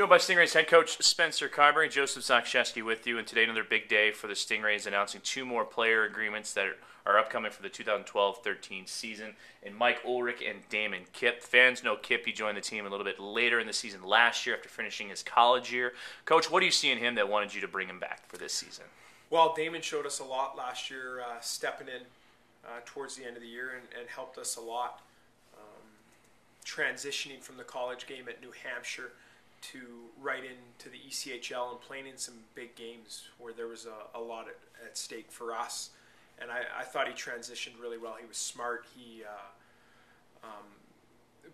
Joined by Stingrays head coach Spencer Carbery, Joseph Zakshesky with you, and today another big day for the Stingrays, announcing two more player agreements that are upcoming for the 2012-13 season, and Mike Ullrich and Damon Kipp. Fans know Kipp. He joined the team a little bit later in the season last year after finishing his college year. Coach, what do you see in him that wanted you to bring him back for this season? Well, Damon showed us a lot last year, stepping in towards the end of the year and helped us a lot, transitioning from the college game at New Hampshire to right into the ECHL and playing in some big games where there was a lot at stake for us. And I thought he transitioned really well. He was smart. He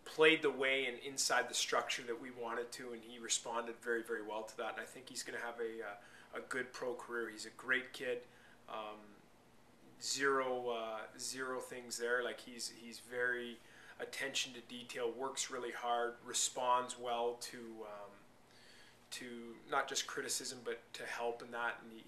played the way and inside the structure that we wanted to, and he responded very, very well to that. And I think he's going to have a good pro career. He's a great kid. Zero things there. Like he's very attention to detail, works really hard, responds well to not just criticism but to help in that, and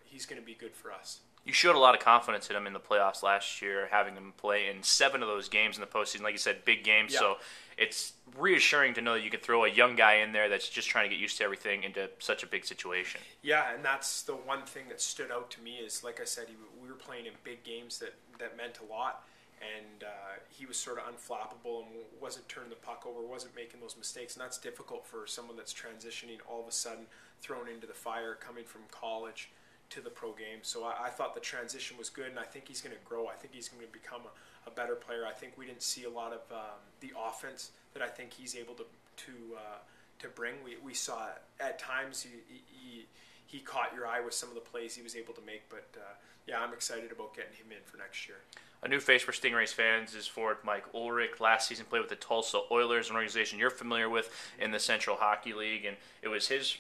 he's going to be good for us. You showed a lot of confidence in him in the playoffs last year, having him play in 7 of those games in the postseason. Like you said, big games. Yeah. So it's reassuring to know that you can throw a young guy in there that's just trying to get used to everything into such a big situation. Yeah, and that's the one thing that stood out to me is, like I said, we were playing in big games that meant a lot. And he was sort of unflappable and wasn't turning the puck over, wasn't making those mistakes. And that's difficult for someone that's transitioning all of a sudden, thrown into the fire, coming from college to the pro game. So I thought the transition was good, and I think he's going to grow. I think he's going to become a better player. I think we didn't see a lot of the offense that I think he's able to bring. We saw at times he caught your eye with some of the plays he was able to make. But yeah, I'm excited about getting him in for next year. A new face for Stingrays fans is forward Mike Ullrich. Last season played with the Tulsa Oilers, an organization you're familiar with in the Central Hockey League, and it was his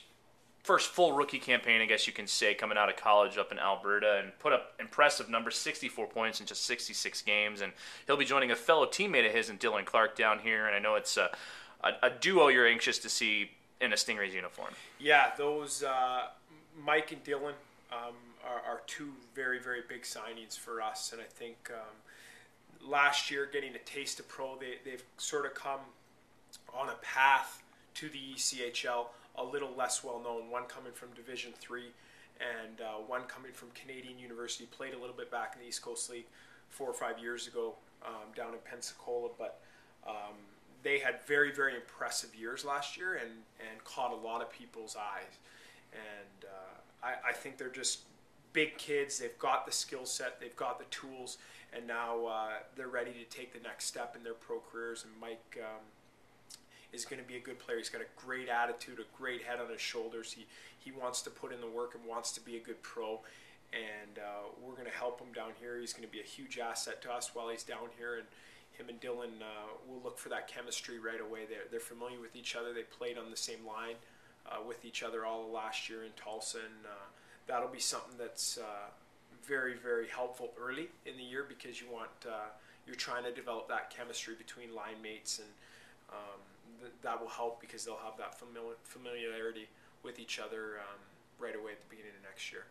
first full rookie campaign, I guess you can say, coming out of college up in Alberta, and put up impressive numbers, 64 points in just 66 games, and he'll be joining a fellow teammate of his in Dylan Clark down here, and I know it's a duo you're anxious to see in a Stingrays uniform. Yeah, those Mike and Dylan are two very, very big signings for us, and I think last year getting a taste of pro, they've sort of come on a path to the ECHL, a little less well known. One coming from Division III, and one coming from Canadian University. Played a little bit back in the East Coast League 4 or 5 years ago down in Pensacola, but they had very, very impressive years last year and caught a lot of people's eyes. And I think they're just big kids. They've got the skill set, they've got the tools, and now they're ready to take the next step in their pro careers. And Mike is going to be a good player. He's got a great attitude, a great head on his shoulders. He wants to put in the work and wants to be a good pro, and we're going to help him down here. He's going to be a huge asset to us while he's down here, and him and Dylan will look for that chemistry right away. They're familiar with each other. They played on the same line with each other all last year in Tulsa, and that'll be something that's very, very helpful early in the year, because you're trying to develop that chemistry between line mates, and that will help because they'll have that familiarity with each other right away at the beginning of next year.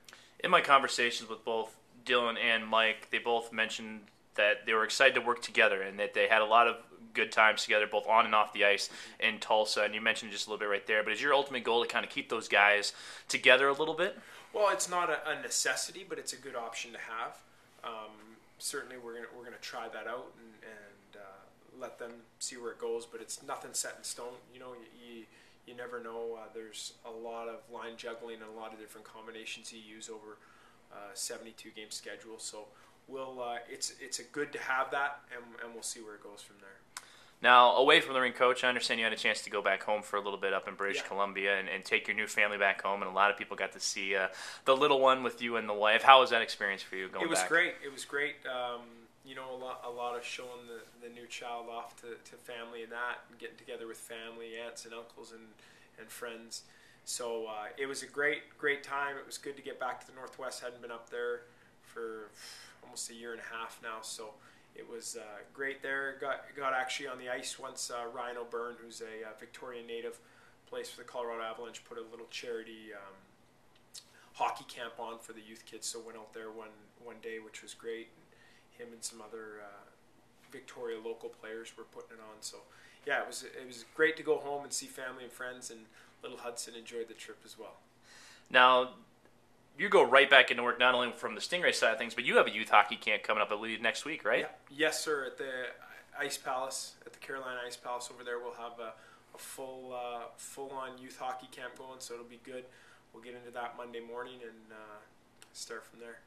In my conversations with both Dylan and Mike, they both mentioned that they were excited to work together and that they had a lot of good times together, both on and off the ice in Tulsa. And you mentioned just a little bit right there, but is your ultimate goal to kind of keep those guys together a little bit? Well, it's not a necessity, but it's a good option to have. Certainly, we're gonna try that out and let them see where it goes. But it's nothing set in stone. You know, you never know. There's a lot of line juggling and a lot of different combinations you use over a 72 game schedule. So it's a good to have that, and we'll see where it goes from there. Now, away from the ring, Coach, I understand you had a chance to go back home for a little bit up in British Columbia and take your new family back home, and a lot of people got to see the little one with you and the wife. How was that experience for you going back? It was great. It was great. You know, a lot of showing the new child off to family and that, and getting together with family, aunts and uncles and friends. So it was a great time. It was good to get back to the Northwest. Hadn't been up there for almost a year and a half now, so it was great there. Got actually on the ice once. Ryan O'Byrne, who's a Victorian native, plays for the Colorado Avalanche, put a little charity hockey camp on for the youth kids, so went out there one day, which was great. Him and some other Victoria local players were putting it on, so yeah, it was great to go home and see family and friends, and little Hudson enjoyed the trip as well. Now, you go right back into work not only from the Stingray side of things, but you have a youth hockey camp coming up, I believe, next week, right? Yeah. Yes, sir. At the Ice Palace, at the Carolina Ice Palace over there, we'll have a full-on youth hockey camp going, so it'll be good. We'll get into that Monday morning and start from there.